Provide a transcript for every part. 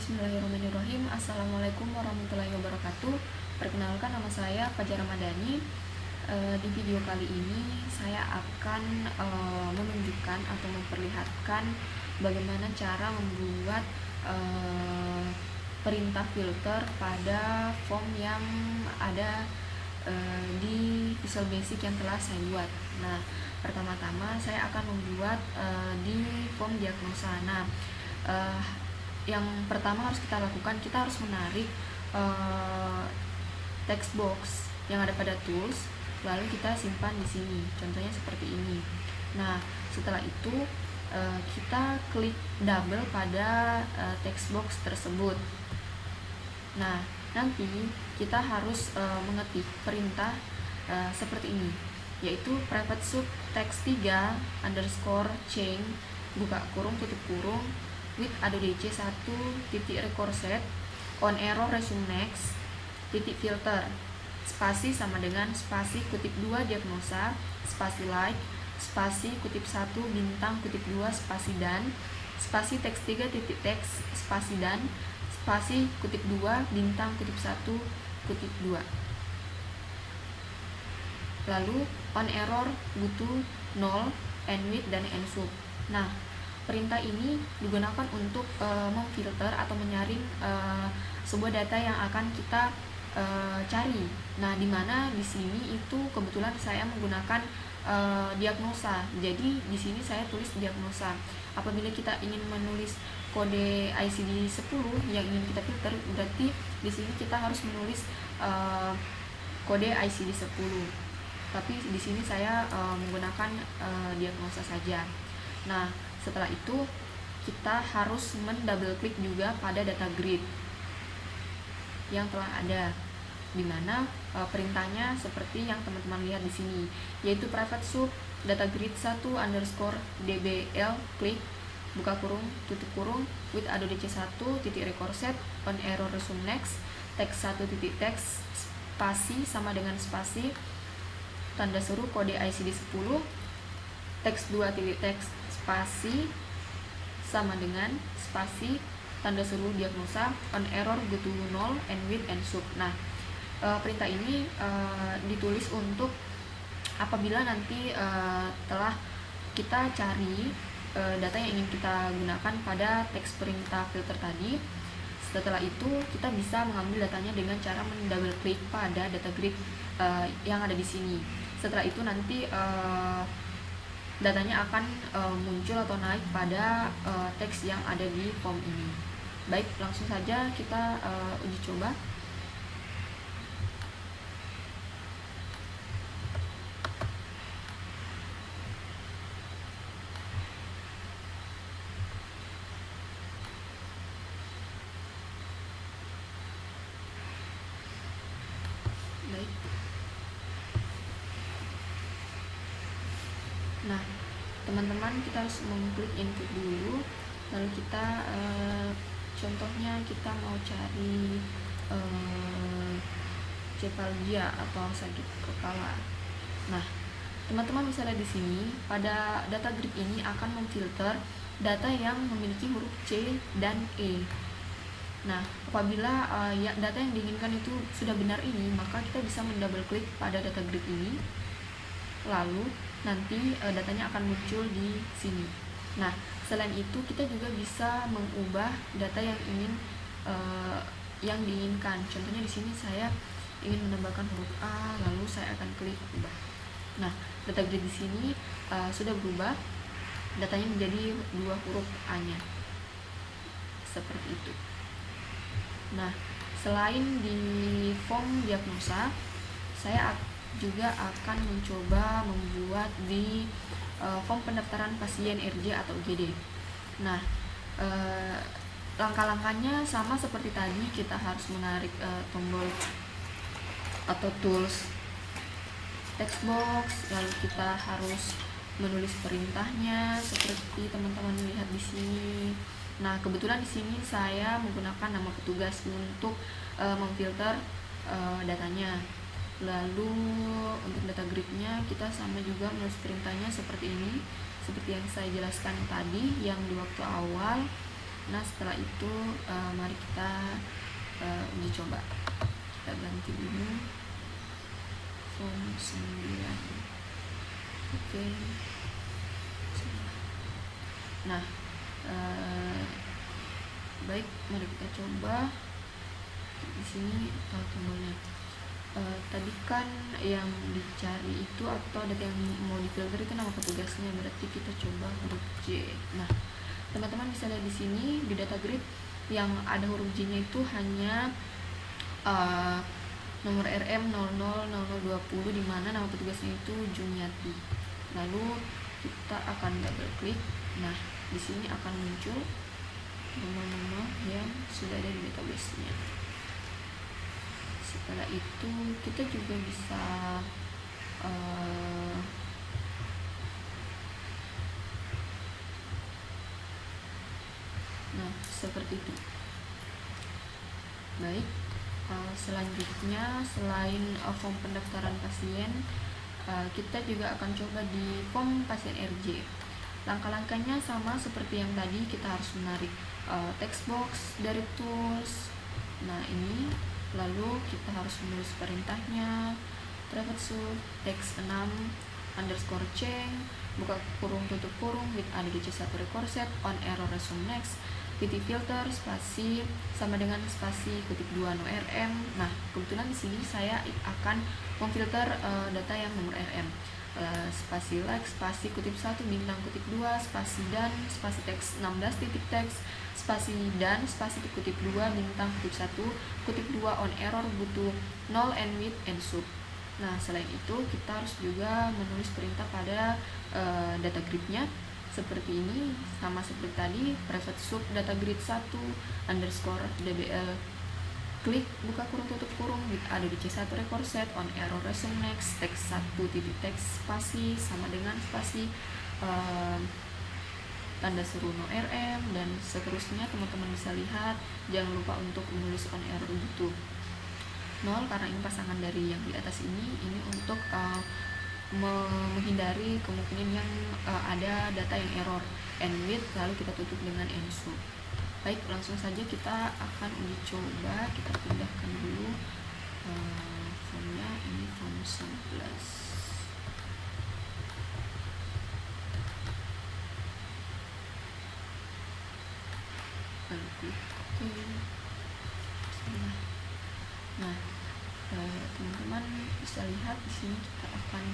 Bismillahirrahmanirrahim. Assalamualaikum warahmatullahi wabarakatuh. Perkenalkan, nama saya Fajar Ramadhani. Di video kali ini saya akan menunjukkan atau memperlihatkan bagaimana cara membuat perintah filter pada form yang ada di Visual Basic yang telah saya buat. Nah, pertama-tama saya akan membuat di form diagnosa. Nah, yang pertama harus kita lakukan, kita harus menarik text box yang ada pada tools, lalu kita simpan di sini. Contohnya seperti ini. Nah, setelah itu kita klik double pada text box tersebut. Nah, nanti kita harus mengetik perintah seperti ini, yaitu private sub text 3 underscore change buka kurung tutup kurung with adodc 1 titik record set on error resume next titik filter spasi sama dengan spasi kutip 2 diagnosa spasi like spasi kutip 1 bintang kutip 2 spasi dan spasi teks 3 titik teks spasi dan spasi kutip 2 bintang kutip 1 kutip 2. Lalu on error butuh 0 end with dan end sub. Nah, perintah ini digunakan untuk memfilter atau menyaring sebuah data yang akan kita cari. Nah, dimana di sini itu kebetulan saya menggunakan diagnosa. Jadi di sini saya tulis diagnosa. Apabila kita ingin menulis kode ICD 10 yang ingin kita filter, berarti di sini kita harus menulis kode ICD 10. Tapi di sini saya menggunakan diagnosa saja. Nah, setelah itu kita harus mendouble klik juga pada data grid yang telah ada, dimana perintahnya seperti yang teman-teman lihat di sini, yaitu private sub data grid 1 underscore dbl klik buka kurung tutup kurung with adodc 1 titik record set on error resume next text 1 titik text spasi sama dengan spasi tanda seru kode ICD 10 teks 2 titik teks spasi sama dengan spasi tanda seru diagnosa on error butuh 0 end with end sub. Nah, perintah ini ditulis untuk apabila nanti telah kita cari data yang ingin kita gunakan pada teks perintah filter tadi. Setelah itu kita bisa mengambil datanya dengan cara mendouble klik pada data grid yang ada di sini. Setelah itu nanti datanya akan muncul atau naik pada teks yang ada di form ini. Baik, langsung saja kita uji coba. Baik. Nah, teman-teman, kita harus mengklik input dulu, lalu kita contohnya kita mau cari cefalgia atau sakit kepala. Nah, teman-teman bisa lihat di sini pada data grid ini akan memfilter data yang memiliki huruf C dan E. Nah, apabila data yang diinginkan itu sudah benar ini, maka kita bisa mendouble klik pada data grid ini, lalu nanti datanya akan muncul di sini. Nah, selain itu kita juga bisa mengubah data yang diinginkan. Contohnya di sini saya ingin menambahkan huruf A, lalu saya akan klik ubah. Nah, data grid di sini sudah berubah, datanya menjadi 2 huruf A-nya. Seperti itu. Nah, selain di form diagnosa, saya juga akan mencoba membuat di form pendaftaran pasien RJ atau UGD. Nah, langkah-langkahnya sama seperti tadi. Kita harus menarik tombol atau tools text box, lalu kita harus menulis perintahnya seperti teman-teman lihat di sini. Nah, kebetulan di sini saya menggunakan nama petugas untuk memfilter datanya. Lalu untuk data gridnya kita sama juga menulis perintahnya seperti ini, seperti yang saya jelaskan tadi yang di waktu awal. Nah setelah itu mari kita uji coba. Kita ganti dulu form 9. Oke. Nah baik, mari kita coba di sini tombolnya. Tadi kan yang dicari itu atau data yang mau difilter itu nama petugasnya, berarti kita coba huruf J. Nah teman-teman bisa lihat di sini di data grid yang ada huruf J-nya itu hanya nomor RM 000020 di mana nama petugasnya itu Juniati. Lalu kita akan double klik. Nah di sini akan muncul nama-nama yang sudah ada di database-nya. Setelah itu kita juga bisa nah seperti itu. Baik, selanjutnya selain form pendaftaran pasien, kita juga akan coba di form pasien RJ. Langkah-langkahnya sama seperti yang tadi, kita harus menarik text box dari tools. Nah ini, lalu kita harus menulis perintahnya, private sub, text 6 underscore change, buka kurung tutup kurung with ADDC1 record set, on error resume next, titik filter, spasi sama dengan spasi kutip 2 no RM. Nah kebetulan di sini saya akan memfilter data yang nomor RM. Spasi like, spasi kutip 1 bintang kutip 2, spasi dan, spasi teks 16 titik teks, spasi dan, spasi kutip 2 bintang kutip 1, kutip 2 on error butuh 0 and with and sub. Nah selain itu kita harus juga menulis perintah pada data gridnya seperti ini, sama seperti tadi, private sub data grid 1 underscore dbl klik buka kurung tutup kurung with ADDC1 record set, on error resume next, text 1 titik text spasi sama dengan spasi tanda seru no RM dan seterusnya. Teman-teman bisa lihat, jangan lupa untuk menulis on error butuh 0 karena ini pasangan dari yang di atas ini untuk menghindari kemungkinan yang ada data yang error, and with lalu kita tutup dengan and sub. Baik, langsung saja kita akan uji coba. Kita pindahkan dulu formnya, ini form 11. Nah teman-teman bisa lihat di sini kita akan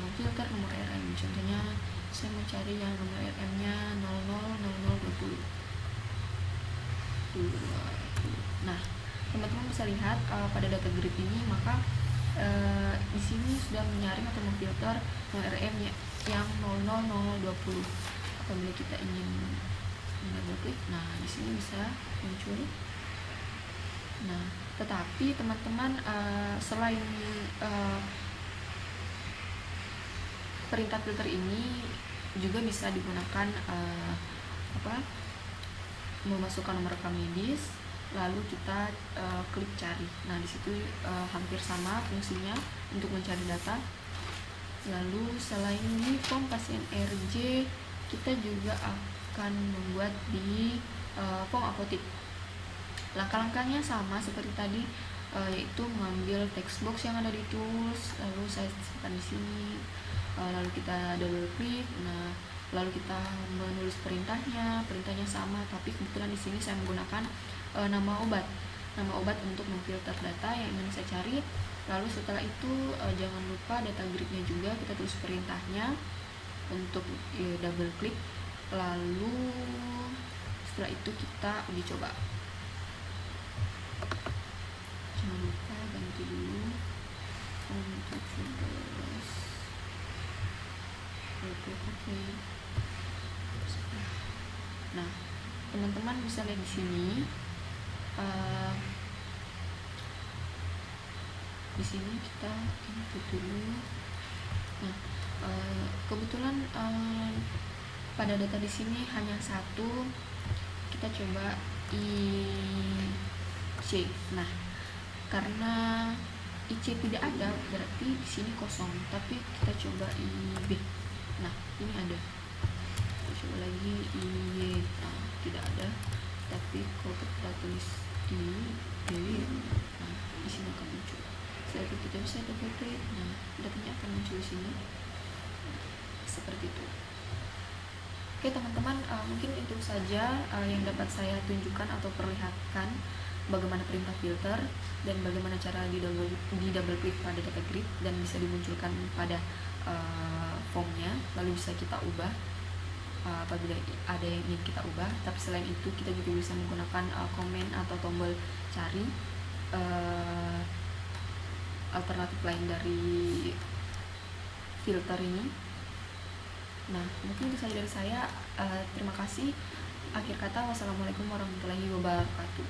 memfilter nomor RM. Contohnya saya mau cari yang nomor RM-nya 000020. Nah teman-teman bisa lihat pada data grid ini, maka di sini sudah menyaring atau memfilter nomor RM yang 000020. Apabila kita ingin double klik, nah di sini bisa muncul. Nah tetapi teman-teman selain perintah filter ini juga bisa digunakan memasukkan nomor rekam medis, lalu kita klik cari. Nah di situ hampir sama fungsinya untuk mencari data. Lalu selain di form pasien RJ, kita juga akan membuat di form apotik. Langkah-langkahnya sama seperti tadi, yaitu mengambil text box yang ada di tools, lalu saya simpan di sini, lalu kita double klik. Nah lalu kita menulis perintahnya sama, tapi kebetulan di sini saya menggunakan nama obat untuk memfilter data yang ingin saya cari. Lalu setelah itu jangan lupa data gridnya juga kita tulis perintahnya untuk double klik. Lalu setelah itu kita uji coba. Jangan lupa ganti dulu untuk 17. Oke. Nah teman-teman bisa lihat di sini, di sini kita input dulu. Nah kebetulan pada data di sini hanya satu, kita coba IC. Nah karena IC tidak ada, berarti di sini kosong, tapi kita coba IB. Nah ini ada. Kita coba lagi IY. Nah tidak ada. create. Nah, datanya akan muncul di sini seperti itu. Oke teman-teman, mungkin itu saja yang dapat saya tunjukkan atau perlihatkan bagaimana perintah filter dan bagaimana cara di double click pada data grid dan bisa dimunculkan pada formnya, lalu bisa kita ubah apabila ada yang ingin kita ubah. Tapi selain itu kita juga bisa menggunakan komen atau tombol cari alternatif lain dari filter ini. Nah, mungkin itu saja dari saya. Terima kasih. Akhir kata, wassalamualaikum warahmatullahi wabarakatuh.